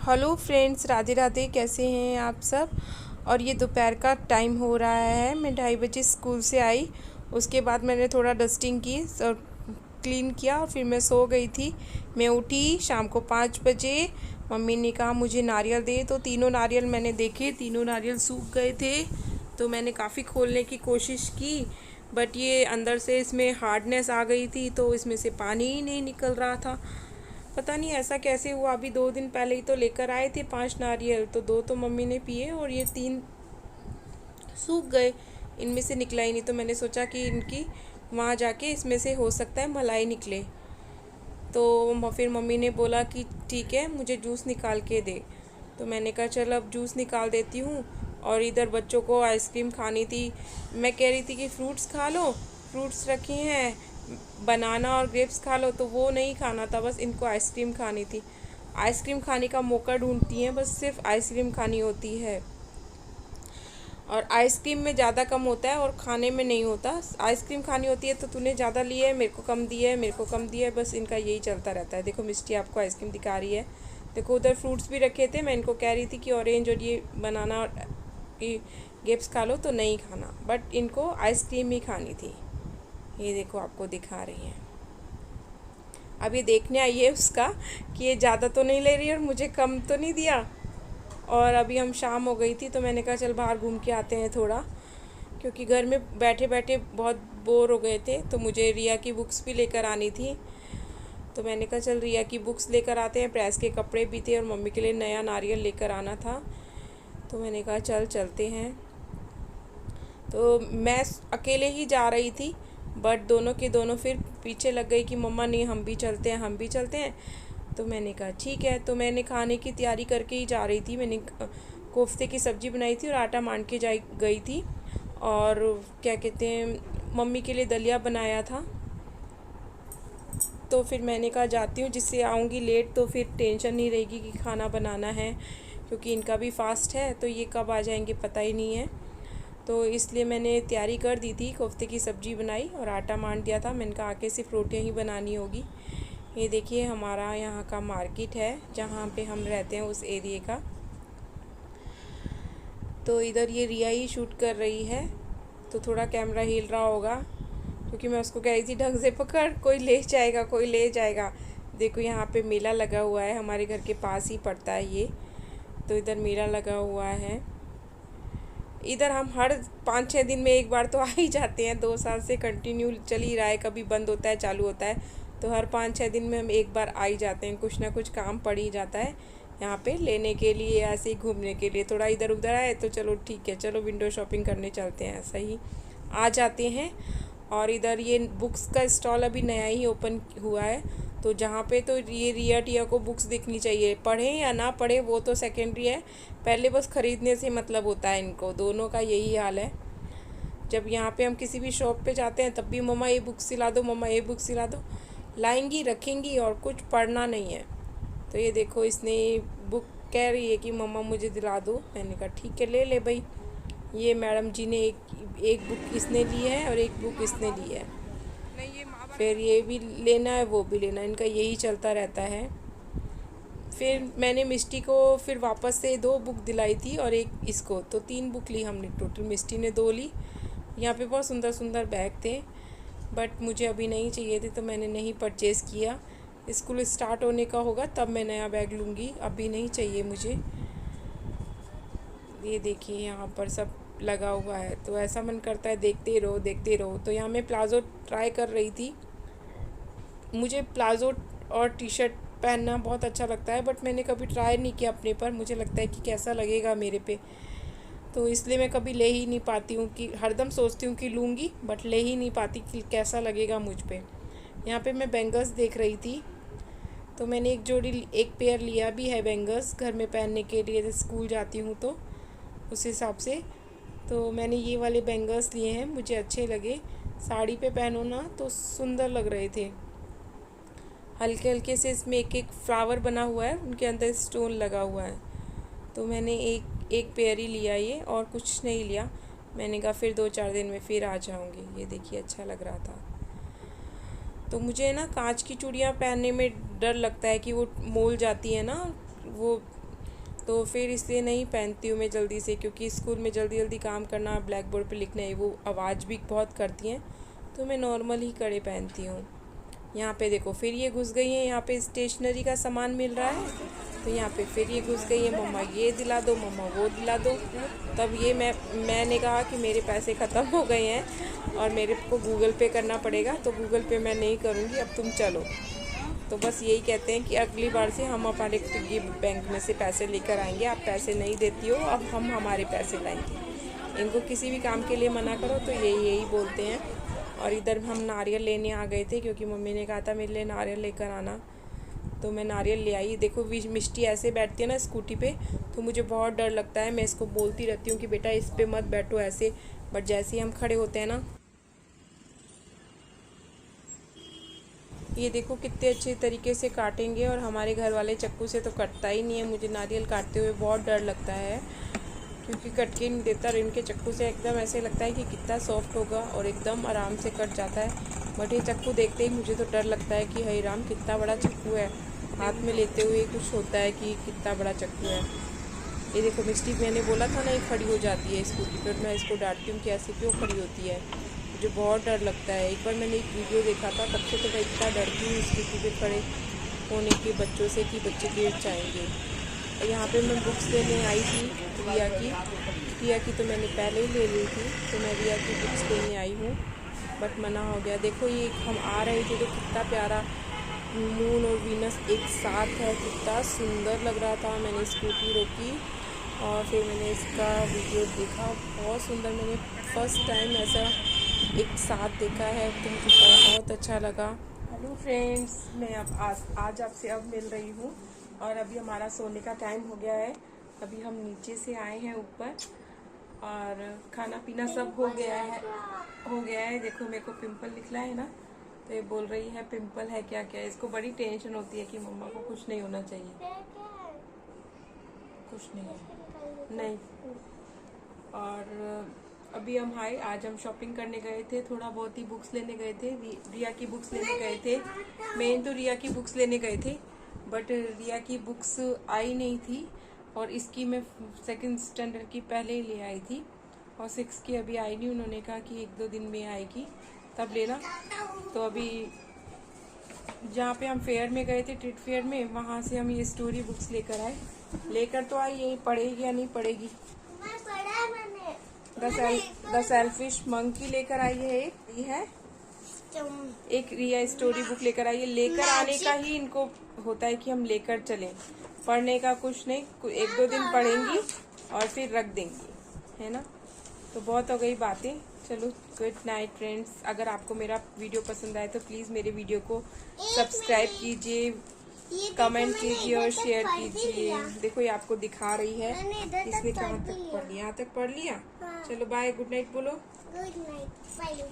Hello friends, Radhe Radhe. कैसे हैं आप सब। और ये दोपहर का टाइम हो रहा है। मैं 2:30 बजे स्कूल से आई। उसके बाद मैंने थोड़ा डस्टिंग की और क्लीन किया और फिर मैं सो गई थी। मैं उठी शाम को 5 बजे। मम्मी ने कहा मुझे नारियल दे, तो तीनों नारियल मैंने देखे, तीनों नारियल सूख गए थे। तो मैंने काफ़ी खोलने की कोशिश की, बट ये अंदर से इसमें हार्डनेस आ गई थी, तो इसमें से पानी ही नहीं निकल रहा था। पता नहीं ऐसा कैसे हुआ। अभी 2 दिन पहले ही तो लेकर आए थे 5 नारियल, तो 2 तो मम्मी ने पिए और ये 3 सूख गए। इनमें से निकला ही नहीं, तो मैंने सोचा कि इनकी वहाँ जाके इसमें से हो सकता है मलाई निकले। तो फिर मम्मी ने बोला कि ठीक है, मुझे जूस निकाल के दे। तो मैंने कहा चल अब जूस निकाल देती हूँ। और इधर बच्चों को आइसक्रीम खानी थी। मैं कह रही थी कि फ्रूट्स खा लो, फ्रूट्स रखे हैं, बनाना और ग्रेप्स खा लो, तो वो नहीं खाना था, बस इनको आइसक्रीम खानी थी। आइसक्रीम खाने का मौका ढूंढती हैं, बस सिर्फ आइसक्रीम खानी होती है। और आइसक्रीम में ज़्यादा कम होता है और खाने में नहीं होता। आइसक्रीम खानी होती है तो तूने ज़्यादा ली है, मेरे को कम दी है, मेरे को कम दी है, बस इनका यही चलता रहता है। देखो मिष्टी आपको आइसक्रीम दिखा रही है। देखो उधर फ्रूट्स भी रखे थे, मैं इनको कह रही थी कि ऑरेंज और ये बनाना और ये ग्रेप्स खा लो, तो नहीं खाना, बट इनको आइसक्रीम ही खानी थी। ये देखो आपको दिखा रही है। अब ये देखने आई है उसका कि ये ज़्यादा तो नहीं ले रही और मुझे कम तो नहीं दिया। और अभी हम शाम हो गई थी, तो मैंने कहा चल बाहर घूम के आते हैं थोड़ा, क्योंकि घर में बैठे बैठे बहुत बोर हो गए थे। तो मुझे रिया की बुक्स भी लेकर आनी थी, तो मैंने कहा चल रिया की बुक्स लेकर आते हैं। प्रेस के कपड़े भी थे और मम्मी के लिए नया नारियल लेकर आना था, तो मैंने कहा चल चलते हैं। तो मैं अकेले ही जा रही थी, बट दोनों के दोनों फिर पीछे लग गई कि मम्मा नहीं, हम भी चलते हैं, हम भी चलते हैं। तो मैंने कहा ठीक है। तो मैंने खाने की तैयारी करके ही जा रही थी। मैंने कोफ्ते की सब्ज़ी बनाई थी और आटा मान के जा गई थी। और क्या कहते हैं, मम्मी के लिए दलिया बनाया था। तो फिर मैंने कहा जाती हूँ, जिससे आऊँगी लेट तो फिर टेंशन नहीं रहेगी कि खाना बनाना है, क्योंकि इनका भी फास्ट है, तो ये कब आ जाएंगे पता ही नहीं है। तो इसलिए मैंने तैयारी कर दी थी, कोफ्ते की सब्ज़ी बनाई और आटा मान दिया था। मैंने कहा आके सिर्फ रोटियाँ ही बनानी होगी। ये देखिए हमारा यहाँ का मार्केट है जहाँ पे हम रहते हैं, उस एरिए का। तो इधर ये रिया ही शूट कर रही है, तो थोड़ा कैमरा हिल रहा होगा, क्योंकि मैं उसको कह रही थी ढंग से पकड़, कोई ले जाएगा, कोई ले जाएगा। देखो यहाँ पे मेला लगा हुआ है, हमारे घर के पास ही पड़ता है ये। तो इधर मेला लगा हुआ है। इधर हम हर 5-6 दिन में एक बार तो आ ही जाते हैं। 2 साल से कंटिन्यू चल ही रहा है, कभी बंद होता है चालू होता है, तो हर 5-6 दिन में हम एक बार आ ही जाते हैं। कुछ ना कुछ काम पड़ ही जाता है यहाँ पे लेने के लिए, ऐसे ही घूमने के लिए। थोड़ा इधर उधर आए तो चलो ठीक है, चलो विंडो शॉपिंग करने चलते हैं, ऐसा ही आ जाते हैं। और इधर ये बुक्स का स्टॉल अभी नया ही ओपन हुआ है, तो जहाँ पे तो ये रिया टिया को बुक्स दिखनी चाहिए, पढ़ें या ना पढ़े वो तो सेकेंडरी है, पहले बस ख़रीदने से मतलब होता है इनको। दोनों का यही हाल है। जब यहाँ पे हम किसी भी शॉप पे जाते हैं तब भी मम्मा ये बुक सिला दो, मम्मा ये बुक सिला दो, लाएंगी रखेंगी और कुछ पढ़ना नहीं है। तो ये देखो इसने बुक कह रही है कि मम्मा मुझे दिला दो। मैंने कहा ठीक है ले ले भाई। ये मैडम जी ने एक बुक इसने ली है और एक बुक इसने ली है, फिर ये भी लेना है वो भी लेना है, इनका यही चलता रहता है। फिर मैंने मिष्टी को फिर वापस से 2 बुक दिलाई थी और एक इसको, तो 3 बुक ली हमने टोटल। मिष्टी ने 2 ली। यहाँ पे बहुत सुंदर सुंदर बैग थे, बट मुझे अभी नहीं चाहिए थे, तो मैंने नहीं परचेज़ किया। स्कूल स्टार्ट होने का होगा तब मैं नया बैग लूँगी, अभी नहीं चाहिए मुझे। ये देखिए यहाँ पर सब लगा हुआ है, तो ऐसा मन करता है देखते ही रहो देखते रहो। तो यहाँ मैं प्लाज़ो ट्राई कर रही थी। मुझे प्लाज़ो और टी शर्ट पहनना बहुत अच्छा लगता है, बट मैंने कभी ट्राई नहीं किया अपने पर। मुझे लगता है कि कैसा लगेगा मेरे पे, तो इसलिए मैं कभी ले ही नहीं पाती हूँ। कि हरदम सोचती हूँ कि लूँगी, बट ले ही नहीं पाती कि कैसा लगेगा मुझ पे। यहाँ पे मैं बैंगल्स देख रही थी, तो मैंने एक पेयर लिया भी है बैंगल्स घर में पहनने के लिए, जैसे स्कूल जाती हूँ तो उस हिसाब से। तो मैंने ये वाले बैंगल्स लिए हैं, मुझे अच्छे लगे। साड़ी पे पहनो ना तो सुंदर लग रहे थे। हल्के हल्के से इसमें एक एक फ्लावर बना हुआ है, उनके अंदर स्टोन लगा हुआ है। तो मैंने एक पेयर ही लिया ये, और कुछ नहीं लिया। मैंने कहा फिर 2-4 दिन में फिर आ जाऊँगी। ये देखिए अच्छा लग रहा था। तो मुझे ना कांच की चूड़ियाँ पहनने में डर लगता है कि वो मोल जाती है ना, वो तो फिर इसलिए नहीं पहनती हूँ मैं जल्दी से, क्योंकि स्कूल में जल्दी जल्दी काम करना, ब्लैक बोर्ड पे लिखना है, वो आवाज़ भी बहुत करती हैं, तो मैं नॉर्मल ही कड़े पहनती हूँ। यहाँ पे देखो फिर ये घुस गई है, यहाँ पे स्टेशनरी का सामान मिल रहा है, तो यहाँ पे फिर ये घुस गई है, मम्मा ये दिला दो, मम्मा वो दिला दो। तब ये मैंने कहा कि मेरे पैसे ख़त्म हो गए हैं और मेरे को गूगल पे करना पड़ेगा, तो गूगल पे मैं नहीं करूँगी, अब तुम चलो। तो बस यही कहते हैं कि अगली बार से हम हमारे पिग्गी बैंक में से पैसे लेकर आएंगे, आप पैसे नहीं देती हो, अब हम हमारे पैसे लाएंगे। इनको किसी भी काम के लिए मना करो तो यही बोलते हैं। और इधर हम नारियल लेने आ गए थे, क्योंकि मम्मी ने कहा था मेरे लिए नारियल लेकर आना, तो मैं नारियल ले आई। देखो मिष्टी ऐसे बैठती है ना स्कूटी पे, तो मुझे बहुत डर लगता है, मैं इसको बोलती रहती हूँ कि बेटा इस पे मत बैठो ऐसे, बट जैसे ही हम खड़े होते हैं ना, ये देखो कितने अच्छे तरीके से काटेंगे, और हमारे घर वाले चाकू से तो कटता ही नहीं है। मुझे नारियल काटते हुए बहुत डर लगता है, क्योंकि कट के नहीं देता, और इनके चाकू से एकदम ऐसे लगता है कि कितना सॉफ्ट होगा और एकदम आराम से कट जाता है। बट ये चाकू देखते ही मुझे तो डर लगता है कि हे राम कितना बड़ा चाकू है, हाथ में लेते हुए कुछ होता है कि कितना बड़ा चाकू है। ये देखो मिस्टी, मैंने बोला था ना ये खड़ी हो जाती है स्कूटी पर, मैं इसको डांटती हूँ कि ऐसे क्यों खड़ी होती है, मुझे बहुत डर लगता है। एक बार मैंने एक वीडियो देखा था, तब से तो मैं इतना डरती हूँ स्कूटी पे खड़े होने के बच्चों से कि बच्चे गिर जाएंगे। यहाँ पे मैं बुक्स लेने आई थी रिया की तो मैंने पहले ही ले ली थी, तो मैं रिया की बुक्स लेने आई हूँ, बट मना हो गया। देखो ये हम आ रहे थे तो कितना प्यारा मून और वीनस एक साथ है, कितना सुंदर लग रहा था। मैंने स्कूटी रोकी और फिर मैंने इसका वीडियो देखा, बहुत सुंदर, मैंने फर्स्ट टाइम ऐसा एक साथ देखा है, तो मुझे बहुत अच्छा लगा। हेलो फ्रेंड्स, मैं अब आज आपसे अब मिल रही हूँ, और अभी हमारा सोने का टाइम हो गया है। अभी हम नीचे से आए हैं ऊपर, और खाना पीना सब हो गया है। देखो मेरे को पिंपल निकला है ना, तो ये बोल रही है पिंपल है क्या क्या। इसको बड़ी टेंशन होती है कि मम्मा को कुछ नहीं होना चाहिए, कुछ नहीं है नहीं। और अभी हम आज हम शॉपिंग करने गए थे, थोड़ा बहुत ही बुक्स लेने गए थे, रिया की बुक्स लेने गए थे। मेन तो रिया की बुक्स लेने गए थे, बट रिया की बुक्स आई नहीं थी, और इसकी मैं 2nd स्टैंडर्ड की पहले ही ले आई थी, और 6 की अभी आई नहीं। उन्होंने कहा कि 1-2 दिन में आएगी तब लेना। तो अभी जहाँ पे हम फेयर में गए थे, ट्रीट फेयर में, वहाँ से हम ये स्टोरी बुक्स लेकर तो आई, ये पढ़ेगी या नहीं पढ़ेगी। द सेल्फिश मंकी लेकर आई है, एक रिया स्टोरी बुक लेकर आई है। लेकर आने का ही इनको होता है कि हम लेकर चलें, पढ़ने का कुछ नहीं, 1-2 दिन पढ़ेंगी और फिर रख देंगी, है ना। तो बहुत हो गई बातें, चलो गुड नाइट फ्रेंड्स। अगर आपको मेरा वीडियो पसंद आए तो प्लीज़ मेरे वीडियो को सब्सक्राइब कीजिए, कमेंट कीजिए और शेयर कीजिए। देखो ये आपको दिखा रही है, इसने कहाँ तक पढ़ लिया, यहाँ तक पढ़ लिया। चलो बाय, गुड नाइट बोलो। Good night, bye.